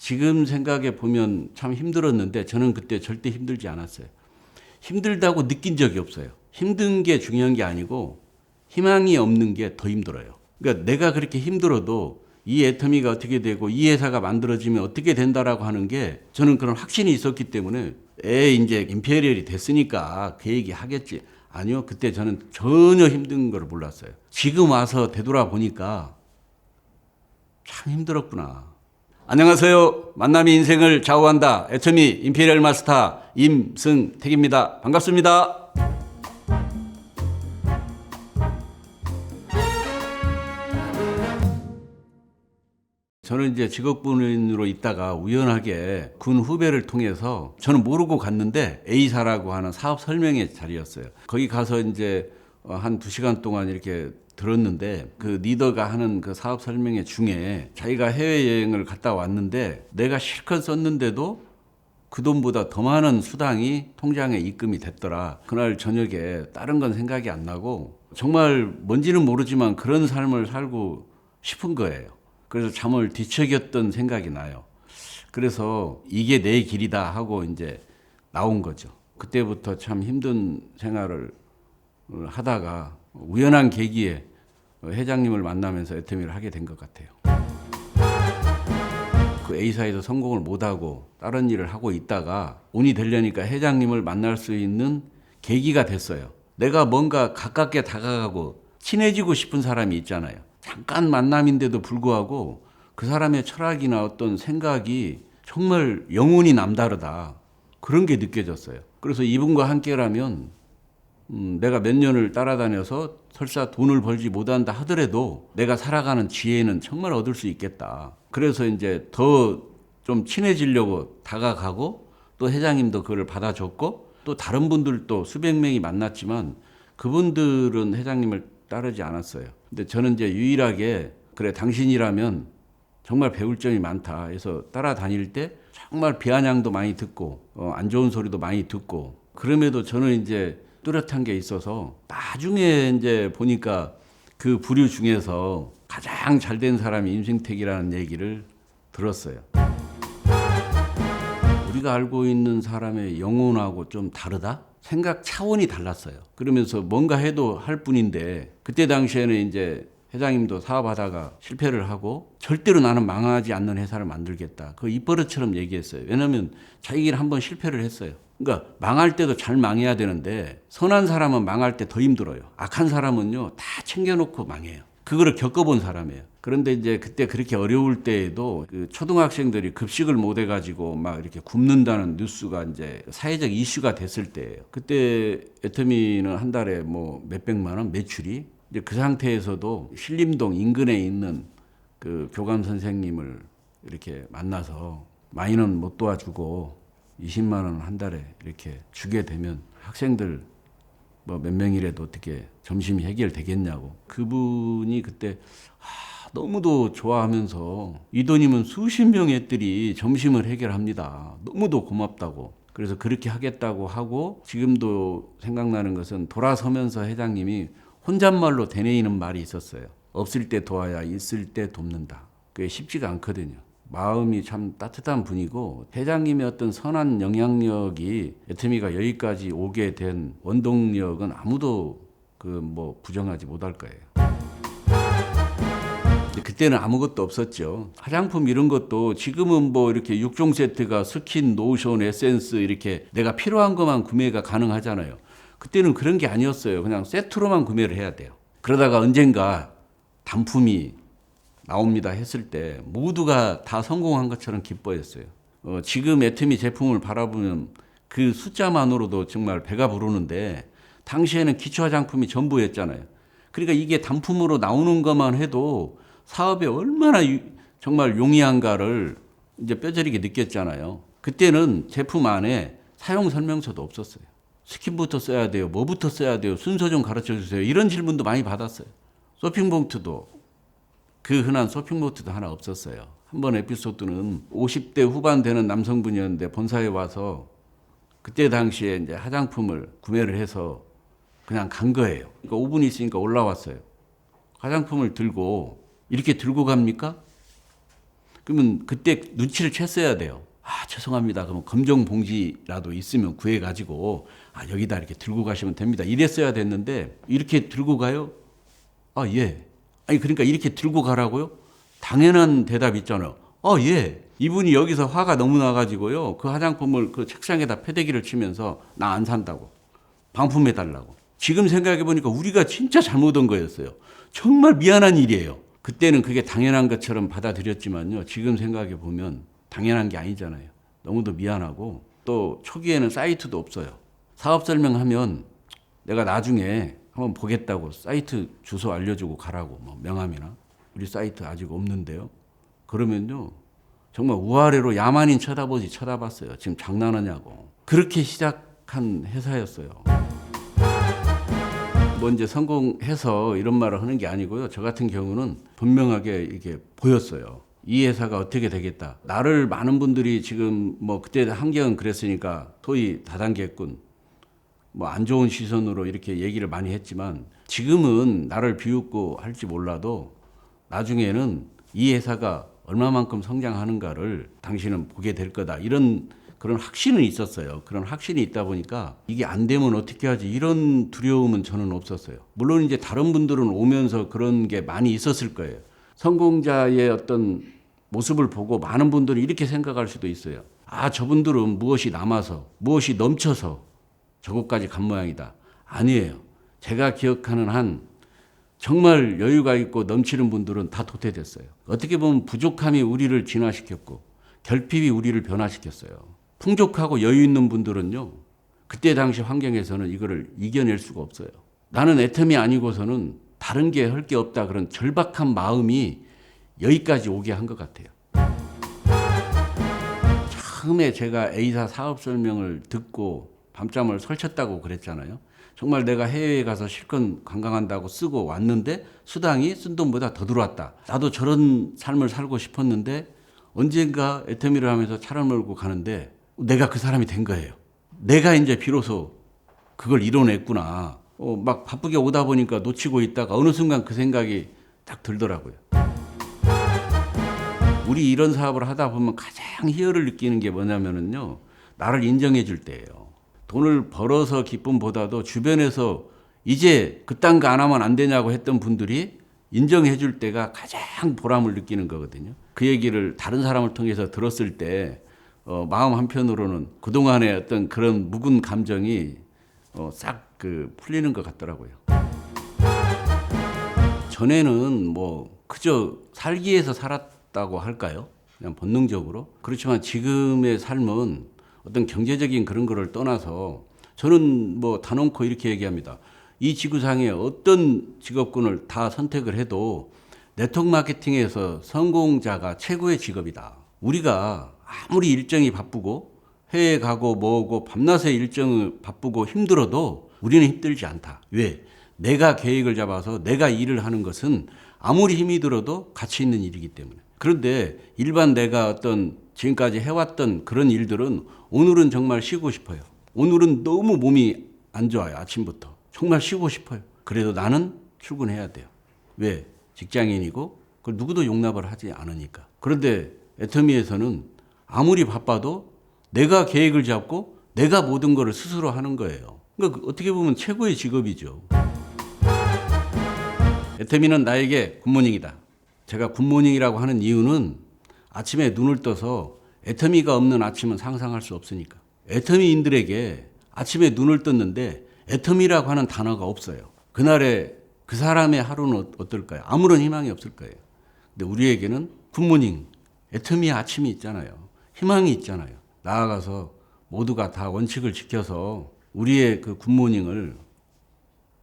지금 생각해 보면 참 힘들었는데 저는 그때 절대 힘들지 않았어요. 힘들다고 느낀 적이 없어요. 힘든 게 중요한 게 아니고 희망이 없는 게 더 힘들어요. 그러니까 내가 그렇게 힘들어도 이 애터미가 어떻게 되고 이 회사가 만들어지면 어떻게 된다라고 하는 게 저는 그런 확신이 있었기 때문에 이제 임페리얼이 됐으니까 그 얘기 하겠지. 아니요. 그때 저는 전혀 힘든 걸 몰랐어요. 지금 와서 되돌아보니까 참 힘들었구나. 안녕하세요. 만남이 인생을 좌우한다. 애터미 임페리얼 마스터 임승택입니다. 반갑습니다. 저는 이제 직업군인으로 있다가 우연하게 군 후배를 통해서 저는 모르고 갔는데 A사라고 하는 사업 설명회 자리였어요. 거기 가서 이제 한 2시간 동안 이렇게 들었는데 그 리더가 하는 그 사업 설명회 중에 자기가 해외여행을 갔다 왔는데 내가 실컷 썼는데도 그 돈보다 더 많은 수당이 통장에 입금이 됐더라. 그날 저녁에 다른 건 생각이 안 나고 정말 뭔지는 모르지만 그런 삶을 살고 싶은 거예요. 그래서 잠을 뒤척였던 생각이 나요. 그래서 이게 내 길이다 하고 이제 나온 거죠. 그때부터 참 힘든 생활을 하다가 우연한 계기에 회장님을 만나면서 애터미를 하게 된 것 같아요. 그 A사에서 성공을 못하고 다른 일을 하고 있다가 운이 되려니까 회장님을 만날 수 있는 계기가 됐어요. 내가 뭔가 가깝게 다가가고 친해지고 싶은 사람이 있잖아요. 잠깐 만남인데도 불구하고 그 사람의 철학이나 어떤 생각이 정말 영혼이 남다르다. 그런 게 느껴졌어요. 그래서 이분과 함께라면 내가 몇 년을 따라다녀서 설사 돈을 벌지 못한다 하더라도 내가 살아가는 지혜는 정말 얻을 수 있겠다. 그래서 이제 더 좀 친해지려고 다가가고 또 회장님도 그걸 받아줬고 또 다른 분들도 수백 명이 만났지만 그분들은 회장님을 따르지 않았어요. 근데 저는 이제 유일하게 그래 당신이라면 정말 배울 점이 많다 해서 따라다닐 때 정말 비아냥도 많이 듣고 안 좋은 소리도 많이 듣고 그럼에도 저는 이제 뚜렷한 게 있어서 나중에 이제 보니까 그 부류 중에서 가장 잘된 사람이 임승택이라는 얘기를 들었어요. 우리가 알고 있는 사람의 영혼하고 좀 다르다? 생각 차원이 달랐어요. 그러면서 뭔가 해도 할 뿐인데 그때 당시에는 이제 회장님도 사업하다가 실패를 하고 절대로 나는 망하지 않는 회사를 만들겠다. 그 입버릇처럼 얘기했어요. 왜냐하면 자기가 한번 실패를 했어요. 그러니까 망할 때도 잘 망해야 되는데 선한 사람은 망할 때 더 힘들어요. 악한 사람은요 다 챙겨놓고 망해요. 그거를 겪어본 사람이에요. 그런데 이제 그때 그렇게 어려울 때에도 그 초등학생들이 급식을 못 해가지고 막 이렇게 굶는다는 뉴스가 이제 사회적 이슈가 됐을 때예요. 그때 애터미는 한 달에 뭐 몇백만 원 매출이 이제 그 상태에서도 신림동 인근에 있는 그 교감 선생님을 이렇게 만나서 많이는 못 도와주고 20만 원 한 달에 이렇게 주게 되면 학생들 뭐 몇 명이라도 어떻게 점심이 해결되겠냐고. 그분이 그때 너무도 좋아하면서 이 돈이면 수십 명의 애들이 점심을 해결합니다. 너무도 고맙다고. 그래서 그렇게 하겠다고 하고 지금도 생각나는 것은 돌아서면서 회장님이 혼잣말로 되뇌이는 말이 있었어요. 없을 때 도와야 있을 때 돕는다. 그게 쉽지가 않거든요. 마음이 참 따뜻한 분이고 회장님의 어떤 선한 영향력이 애터미가 여기까지 오게 된 원동력은 아무도 그 뭐 부정하지 못할 거예요. 그때는 아무것도 없었죠. 화장품 이런 것도 지금은 뭐 이렇게 6종 세트가 스킨, 로션, 에센스 이렇게 내가 필요한 것만 구매가 가능하잖아요. 그때는 그런 게 아니었어요. 그냥 세트로만 구매를 해야 돼요. 그러다가 언젠가 단품이 나옵니다 했을 때 모두가 다 성공한 것처럼 기뻐했어요. 지금 애터미 제품을 바라보면 그 숫자만으로도 정말 배가 부르는데 당시에는 기초 화장품이 전부였잖아요. 그러니까 이게 단품으로 나오는 것만 해도 사업에 얼마나 정말 용이한가를 이제 뼈저리게 느꼈잖아요. 그때는 제품 안에 사용 설명서도 없었어요. 스킨부터 써야 돼요. 뭐부터 써야 돼요. 순서 좀 가르쳐 주세요. 이런 질문도 많이 받았어요. 쇼핑봉투도 그 흔한 쇼핑봉투도 하나 없었어요. 한 번 에피소드는 50대 후반 되는 남성분이었는데 본사에 와서 그때 당시에 이제 화장품을 구매를 해서 그냥 간 거예요. 그러니까 5분 있으니까 올라왔어요. 화장품을 들고 이렇게 들고 갑니까? 그러면 그때 눈치를 챘어야 돼요. 아, 죄송합니다. 그러면 검정 봉지라도 있으면 구해가지고 여기다 이렇게 들고 가시면 됩니다. 이랬어야 됐는데 이렇게 들고 가요? 예. 아니 그러니까 이렇게 들고 가라고요? 당연한 대답 있잖아요. 예. 이분이 여기서 화가 너무 나가지고요. 그 화장품을 그 책상에다 패대기를 치면서 나 안 산다고. 반품해달라고. 지금 생각해보니까 우리가 진짜 잘못 온 거였어요. 정말 미안한 일이에요. 그때는 그게 당연한 것처럼 받아들였지만요. 지금 생각해보면 당연한 게 아니잖아요. 너무도 미안하고 또 초기에는 사이트도 없어요. 사업 설명하면 내가 나중에 한번 보겠다고 사이트 주소 알려주고 가라고 뭐 명함이나 우리 사이트 아직 없는데요. 그러면요. 정말 우아래로 야만인 쳐다보지 쳐다봤어요. 지금 장난하냐고. 그렇게 시작한 회사였어요. 뭐 이제 성공해서 이런 말을 하는 게 아니고요. 저 같은 경우는 분명하게 이게 보였어요. 이 회사가 어떻게 되겠다. 나를 많은 분들이 지금 뭐 그때 환경은 그랬으니까 소위 다단계꾼, 뭐 안 좋은 시선으로 이렇게 얘기를 많이 했지만 지금은 나를 비웃고 할지 몰라도 나중에는 이 회사가 얼마만큼 성장하는가를 당신은 보게 될 거다. 이런 그런 확신은 있었어요. 그런 확신이 있다 보니까 이게 안 되면 어떻게 하지 이런 두려움은 저는 없었어요. 물론 이제 다른 분들은 오면서 그런 게 많이 있었을 거예요. 성공자의 어떤 모습을 보고 많은 분들이 이렇게 생각할 수도 있어요. 저분들은 무엇이 남아서 무엇이 넘쳐서 저곳까지 간 모양이다. 아니에요. 제가 기억하는 한 정말 여유가 있고 넘치는 분들은 다 도태됐어요. 어떻게 보면 부족함이 우리를 진화시켰고 결핍이 우리를 변화시켰어요. 풍족하고 여유 있는 분들은요. 그때 당시 환경에서는 이거를 이겨낼 수가 없어요. 나는 애텀이 아니고서는 다른 게 할 게 없다. 그런 절박한 마음이 여기까지 오게 한 것 같아요. 처음에 제가 A사 사업 설명을 듣고 밤잠을 설쳤다고 그랬잖아요. 정말 내가 해외에 가서 실컷 관광한다고 쓰고 왔는데 수당이 쓴 돈보다 더 들어왔다. 나도 저런 삶을 살고 싶었는데 언젠가 애터미를 하면서 차를 몰고 가는데 내가 그 사람이 된 거예요. 내가 이제 비로소 그걸 이뤄냈구나. 막 바쁘게 오다 보니까 놓치고 있다가 어느 순간 그 생각이 딱 들더라고요. 우리 이런 사업을 하다 보면 가장 희열을 느끼는 게 뭐냐면요. 나를 인정해 줄 때예요. 돈을 벌어서 기쁨보다도 주변에서 이제 그딴 거 안 하면 안 되냐고 했던 분들이 인정해 줄 때가 가장 보람을 느끼는 거거든요. 그 얘기를 다른 사람을 통해서 들었을 때 마음 한편으로는 그동안의 어떤 그런 묵은 감정이 싹 풀리는 것 같더라고요. 전에는 뭐 그저 살기 위해서 살았다고 할까요? 그냥 본능적으로. 그렇지만 지금의 삶은 어떤 경제적인 그런 거를 떠나서 저는 뭐 단언코 이렇게 얘기합니다. 이 지구상에 어떤 직업군을 다 선택을 해도 네트워크 마케팅에서 성공자가 최고의 직업이다. 우리가 아무리 일정이 바쁘고 해외 가고 뭐고 밤낮의 일정을 바쁘고 힘들어도 우리는 힘들지 않다. 왜? 내가 계획을 잡아서 내가 일을 하는 것은 아무리 힘이 들어도 가치 있는 일이기 때문에. 그런데 일반 내가 어떤 지금까지 해왔던 그런 일들은 오늘은 정말 쉬고 싶어요. 오늘은 너무 몸이 안 좋아요. 아침부터. 정말 쉬고 싶어요. 그래도 나는 출근해야 돼요. 왜? 직장인이고 그걸 누구도 용납을 하지 않으니까. 그런데 애터미에서는 아무리 바빠도 내가 계획을 잡고 내가 모든 거를 스스로 하는 거예요. 그러니까 어떻게 보면 최고의 직업이죠. 애터미는 나에게 굿모닝이다. 제가 굿모닝이라고 하는 이유는 아침에 눈을 떠서 애터미가 없는 아침은 상상할 수 없으니까. 애터미인들에게 아침에 눈을 떴는데 애터미라고 하는 단어가 없어요. 그날에 그 사람의 하루는 어떨까요? 아무런 희망이 없을 거예요. 근데 우리에게는 굿모닝, 애터미의 아침이 있잖아요. 희망이 있잖아요. 나아가서 모두가 다 원칙을 지켜서 우리의 그 굿모닝을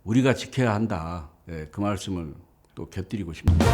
우리가 지켜야 한다. 그 말씀을 또 곁들이고 싶습니다.